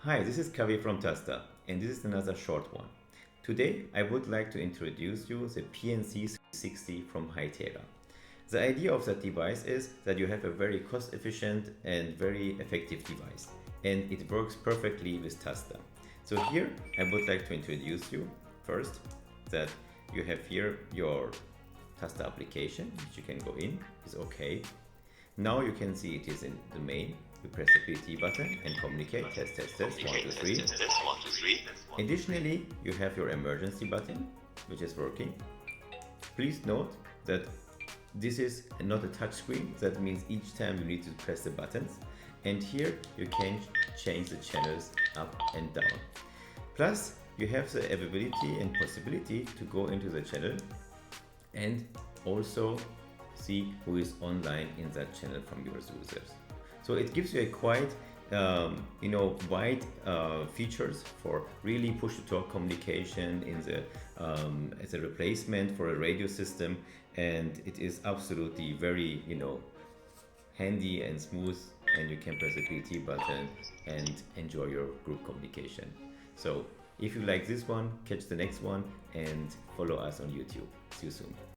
Hi, this is Kavi from TASSTA, and this is another short one. Today, I would like to introduce you the PN360 from Hytera. The idea of that device is that you have a very cost-efficient and very effective device, and it works perfectly with TASSTA. So here, I would like to introduce you first that you have here your TASSTA application, which you can go in, is okay. Now you can see it is in the main. You press the PT button and communicate, test, 1, 2, 3. Additionally, you have your emergency button, which is working. Please note that this is not a touch screen. That means each time you need to press the buttons. And here you can change the channels up and down. Plus, you have the ability and possibility to go into the channel and also see who is online in that channel from your users. So it gives you a quite wide features for really push-to-talk communication in the as a replacement for a radio system, and it is absolutely very handy and smooth, and you can press the PT button and enjoy your group communication. So if you like this one, catch the next one and follow us on YouTube. See you soon.